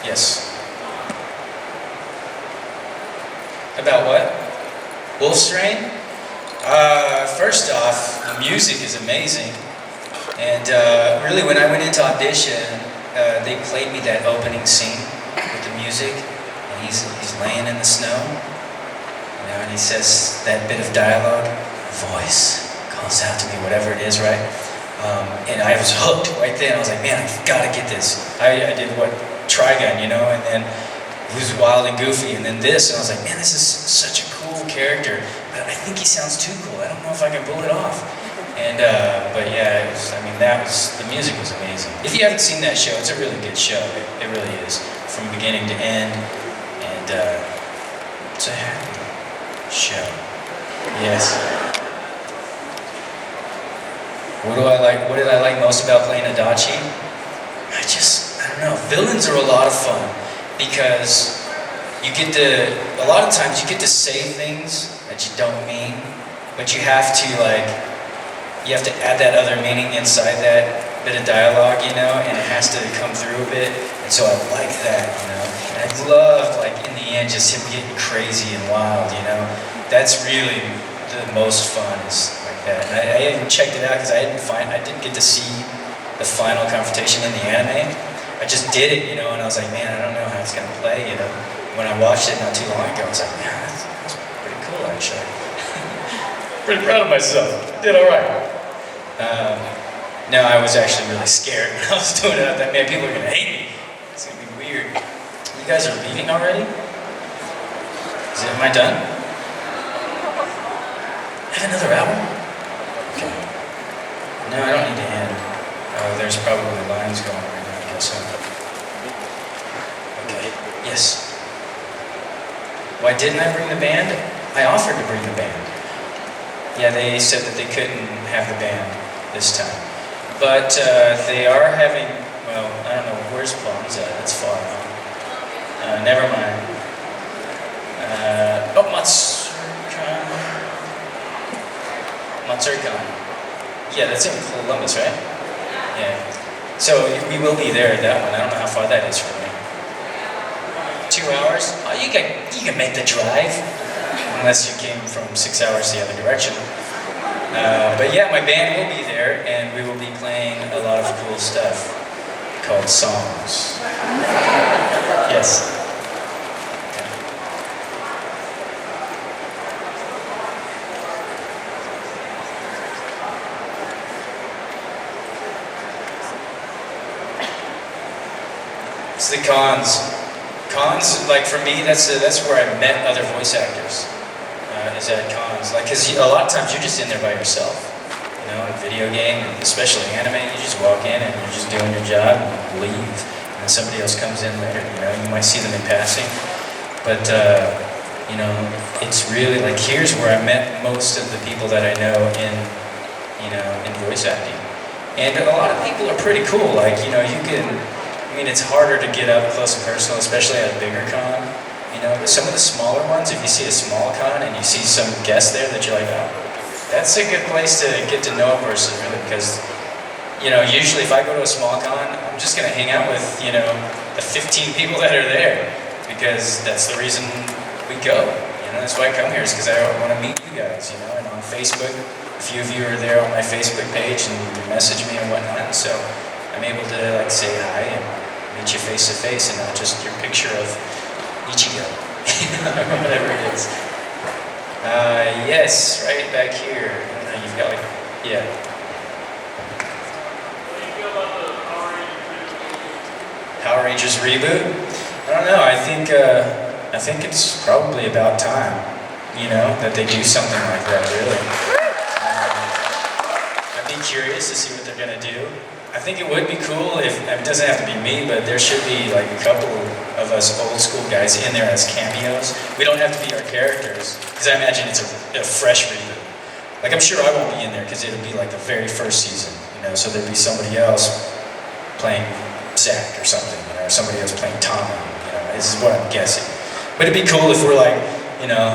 Yes. About what? Wolf Strain? First off, the music is amazing. And really, when I went into audition, they played me that opening scene with the music. And he's laying in the snow. You know, and he says that bit of dialogue. Voice calls out to me, whatever it is, right? And I was hooked right then. I was like, man, I've got to get this. I did what? Trigun, you know, and then it was wild and goofy, and then this, and I was like, man, this is such a cool character, but I think he sounds too cool. I don't know if I can pull it off. And, but yeah, the music was amazing. If you haven't seen that show, it's a really good show. It really is, from beginning to end, and it's a happy show. Yes. What did I like most about playing Adachi? I don't know. Villains are a lot of fun because a lot of times you get to say things that you don't mean, but you have to add that other meaning inside that bit of dialogue, you know, and it has to come through a bit. And so I like that, you know. And I loved, in the end, just him getting crazy and wild, you know. That's really the most fun is like that. And I even checked it out because I didn't get to see the final confrontation in the anime. I just did it, you know, and I was like, man, I don't know how it's going to play, you know. When I watched it not too long ago, I was like, man, that's pretty cool, actually. Pretty proud of myself. I did all right. No, I was actually really scared when I was doing it. I thought, man, people are going to hate me. It's going to be weird. You guys are leaving already? Am I done? I have another album? Okay. No, I don't need to end. There's probably lines going right now, I guess so. Okay, yes. Why didn't I bring the band? I offered to bring the band. Yeah, they said that they couldn't have the band this time. But they are having, well, I don't know, where's Plums at? That's far out. Never mind. Matsurkan. Yeah, that's in Columbus, right? Yeah. So we will be there at that one. I don't know how far that is from me. 2 hours? Oh, you can make the drive, unless you came from 6 hours the other direction. But yeah, my band will be there, and we will be playing a lot of cool stuff called songs. Yes. It's the cons. Cons, for me, that's where I met other voice actors. Is at cons, because a lot of times you're just in there by yourself. You know, a video game, and especially anime, you just walk in and you're just doing your job and leave, and then somebody else comes in later. You know, you might see them in passing, but you know, it's really here's where I met most of the people that I know in voice acting, and a lot of people are pretty cool. You know, it's harder to get up close and personal, especially at a bigger con. You know, but some of the smaller ones, if you see a small con and you see some guest there that you're like, oh, that's a good place to get to know a person, really, because, you know, usually if I go to a small con, I'm just going to hang out with, you know, the 15 people that are there, because that's the reason we go. You know, that's why I come here, is because I want to meet you guys, you know, and on Facebook, a few of you are there on my Facebook page and you message me and whatnot, so I'm able to, say hi and meet you face to face and not just your picture of Ichigo, or whatever it is. Yes, right back here. You've got yeah. What do you feel about the Power Rangers reboot? I don't know. I think it's probably about time, you know, that they do something like that. Really. I'd be curious to see what they're gonna do. I think it would be cool if, it doesn't have to be me, but there should be a couple of us old school guys in there as cameos. We don't have to be our characters, because I imagine it's a fresh reboot. I'm sure I won't be in there, because it'll be the very first season, you know, so there'd be somebody else playing Zack or something, you know, or somebody else playing Tommy, you know, this is what I'm guessing. But it'd be cool if we're you know,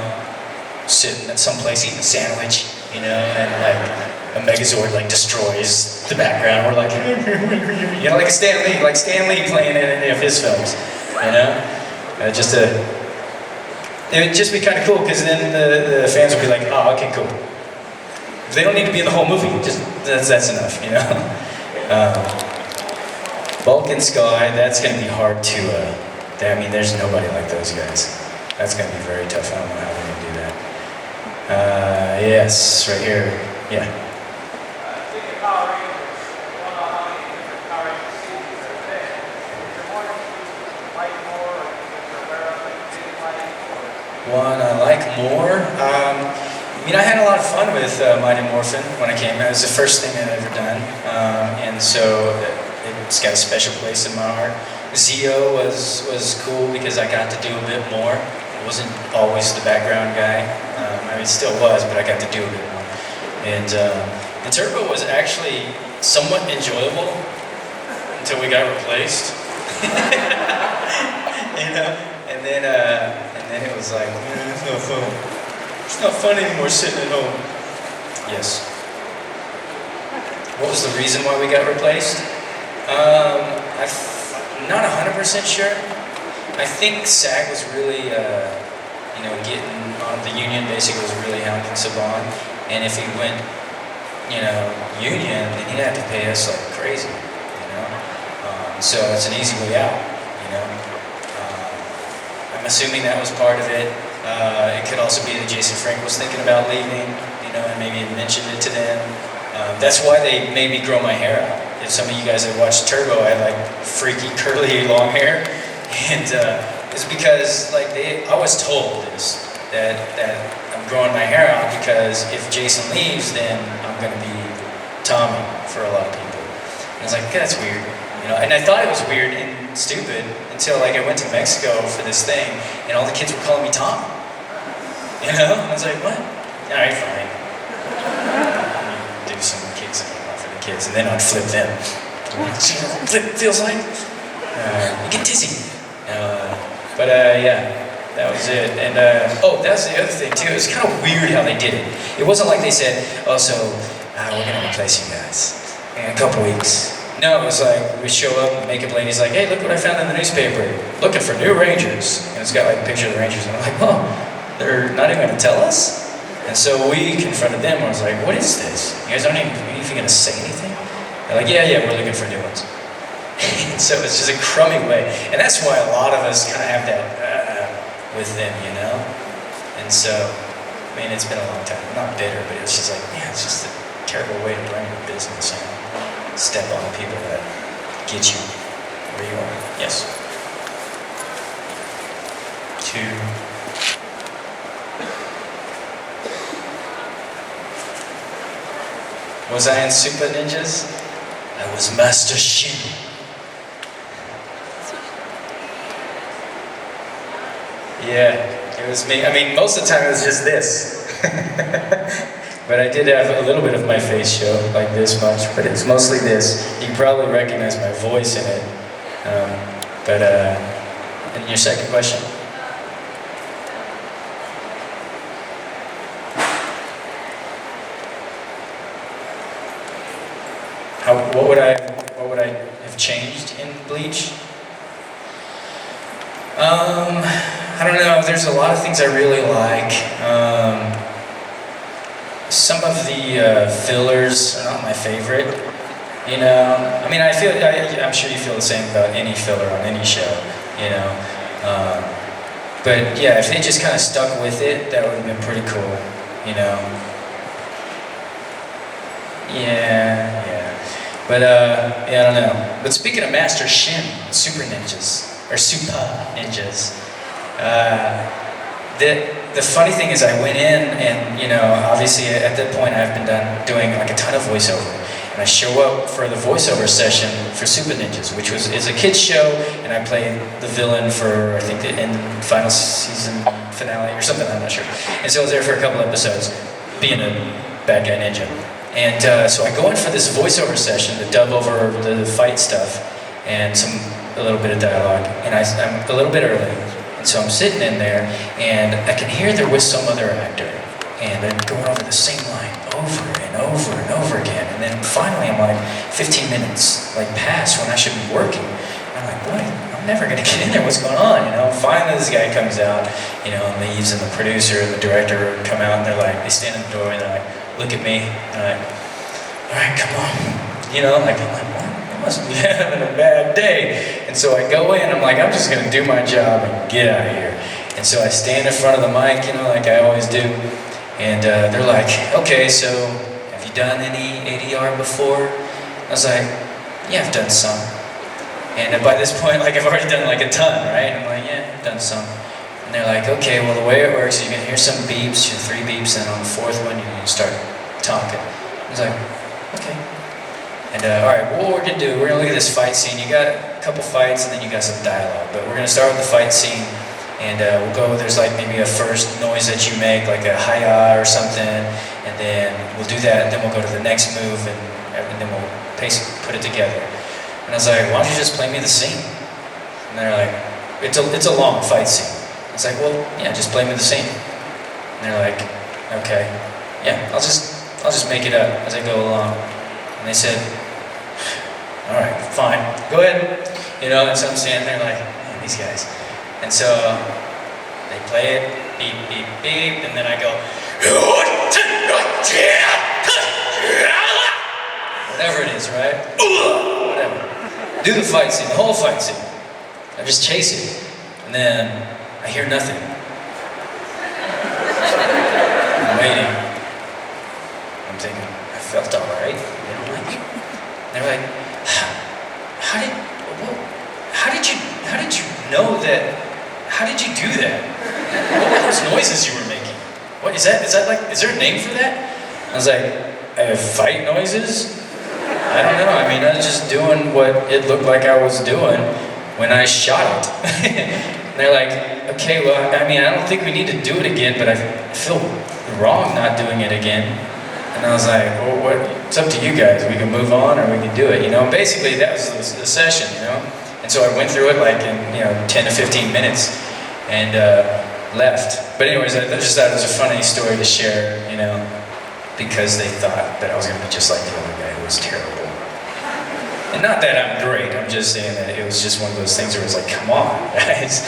sitting at some place eating a sandwich, you know, and a Megazord destroys the background. We're you know, like Stan Lee playing in any of his films. you know? It would just be kind of cool, because then the fans would be like, oh, okay, cool. They don't need to be in the whole movie, just that's enough, you know? Bulk and Sky, that's going to be hard to, I mean, there's nobody like those guys. That's going to be very tough. I don't know how we're going to do that. Yes, right here. Yeah. One I like more. I mean, I had a lot of fun with Mighty Morphin when I came. It was the first thing I'd ever done, and so it's got a special place in my heart. Zio was cool because I got to do a bit more. I wasn't always the background guy. I mean, it still was, but I got to do a bit more. And Turbo was actually somewhat enjoyable until we got replaced. You know, and then it was like, man, it's not fun. It's not fun anymore sitting at home. Yes. What was the reason why we got replaced? I'm not 100% sure. I think SAG was really, you know, getting on the union. Basically, was really hounding Saban, and if he went, you know, union, then he'd have to pay us like crazy, you know. So it's an easy way out, you know. I'm assuming that was part of it. It could also be that Jason Frank was thinking about leaving, you know, and maybe mentioned it to them. That's why they made me grow my hair out. If some of you guys have watched Turbo, I had like freaky curly long hair, and it's because like I was told this that I'm growing my hair out because if Jason leaves, then I'm going to be Tommy for a lot of people. And I was like, okay, that's weird, you know. And I thought it was weird and stupid until like I went to Mexico for this thing, and all the kids were calling me Tom. You know, and I was like, what? All right, fine. Do some kicks for the kids, and then I'd flip them. Flip feels like you get dizzy. Yeah, that was it. And oh, that's the other thing too. It was kind of weird how they did it. It wasn't like they said, "Oh, so we're gonna replace you guys in a couple weeks." No, it was like we show up and the makeup lady's like, "Hey, look what I found in the newspaper. Looking for new Rangers." And it's got like a picture of the Rangers, and I'm like, "Oh, they're not even gonna tell us?" And so we confronted them. I was like, "What is this? You guys aren't even gonna say anything?" They're like, "Yeah, we're looking for new ones." So it's just a crummy way, and that's why a lot of us kind of have that with them, you know. And so, I mean, it's been a long time. I'm not bitter, but it's just like, yeah, it's just a terrible way to run your business. You know? Step on people that get you where you are. Yes. 2. Was I in Super Ninjas? I was Master Shin. Yeah, it was me. I mean, most of the time it was just this. But I did have a little bit of my face show, like this much, but it's mostly this. You can probably recognize my voice in it. And your second question? What would I have changed in Bleach? I don't know. There's a lot of things I really like. Some of the fillers are not my favorite. You know, I mean, I'm sure you feel the same about any filler on any show. You know, but yeah, if they just kind of stuck with it, that would have been pretty cool. You know. Yeah. But yeah, I don't know. But speaking of Master Shin, Super Ninjas, or Super Ninjas, the funny thing is I went in and, you know, obviously at that point I've been doing like a ton of voiceover. And I show up for the voiceover session for Super Ninjas, which is a kid's show, and I played the villain for, I think, the final season finale or something, I'm not sure. And so I was there for a couple episodes, being a bad guy ninja. And so I go in for this voiceover session to dub over the fight stuff and a little bit of dialogue. And I'm a little bit early, and so I'm sitting in there, and I can hear they're with some other actor, and they're going over the same line over and over and over again. And then finally, I'm like 15 minutes like past when I should be working. I'm like, what? I'm never gonna get in there. What's going on? You know. Finally, this guy comes out, you know, and leaves, and the producer and the director come out, and they're like, they stand in the door, and they're like, look at me, and they're like, all right, come on, you know. Like, I'm like, what? I must be having a bad day. And so I go in. I'm like, I'm just gonna do my job and get out of here. And so I stand in front of the mic, you know, like I always do. And they're like, okay, so have you done any ADR before? I was like, yeah, I've done some. And by this point, like I've already done like a ton, right? I'm like, yeah, I've done some. And they're like, okay, well the way it works, you're gonna hear some beeps, 3 beeps, and on the 4th one, you're gonna start talking. I was like, okay. And all right, what we're gonna do, we're gonna look at this fight scene. You got a couple fights, and then you got some dialogue. But we're gonna start with the fight scene. And we'll go, there's like maybe a first noise that you make, like a hi-ya or something, and then we'll do that, and then we'll go to the next move, and then we'll basically put it together. And I was like, why don't you just play me the scene? And they're like, it's a long fight scene. I was like, well, yeah, just play me the scene. And they're like, okay, yeah, I'll just make it up as I go along. And they said, all right, fine, go ahead. You know, and so I'm standing there like, man, these guys. And so they play it, beep, beep, beep, and then I go, whatever it is, right? Whatever. Do the fight scene, the whole fight scene. I'm just chasing, and then I hear nothing. I'm waiting. I'm thinking, I felt all right. They don't like it. They're like, how did you know that? How did you do that? What were those noises you were making? What is that? Is there a name for that? I was like, fight noises? I don't know. I mean, I was just doing what it looked like I was doing when I shot it. And they're like, okay, well, I mean, I don't think we need to do it again, but I feel wrong not doing it again. And I was like, well, it's up to you guys. We can move on or we can do it, you know? Basically, that was the session, you know? And so I went through it like in, 10 to 15 minutes and left. But anyways, I just thought it was a funny story to share, because they thought that I was going to be just like the other guy who was terrible. And not that I'm great, I'm just saying that it was just one of those things where it was like, come on, guys.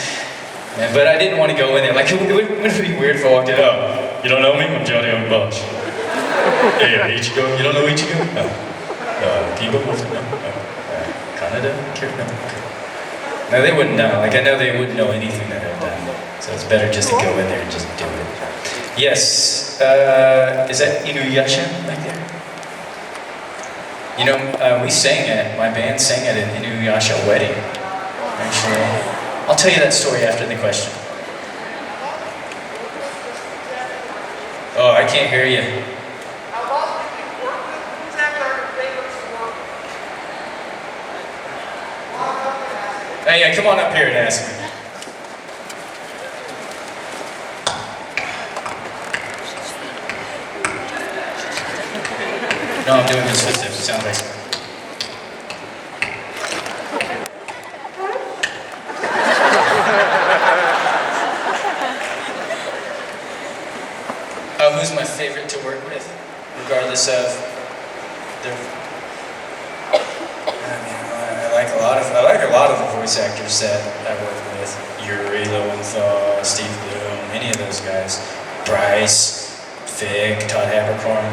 But I didn't want to go in there. Like, wouldn't it be weird if I walked in, oh, you don't know me? I'm Johnny Yong Bosch. Hey, Ichigo, you don't know Ichigo? No. People? No. Canada? No. No, they wouldn't know. Like, I know they wouldn't know anything that I've done. So it's better just to go in there and just do it. Yes. Is that Inuyasha right there? We sang it, my band sang at an Inuyasha wedding. Actually, I'll tell you that story after the question. Oh, I can't hear you. Hey, yeah, come on up here and ask me. No, I'm doing this with sound like. Who's my favorite to work with, regardless of their. I like a lot of the voice actors that I work with. Yuri Lowenthal, Steve Bloom, any of those guys. Bryce, Fig, Todd Habercorn.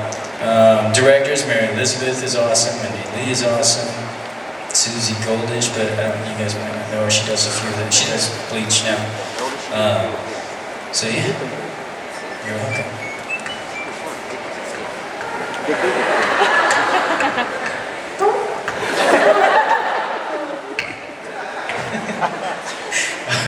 Directors, Mary Elizabeth is awesome, Mindy Lee is awesome. Susie Goldish, but you guys might not know her. She does she does Bleach now. So yeah, you're welcome.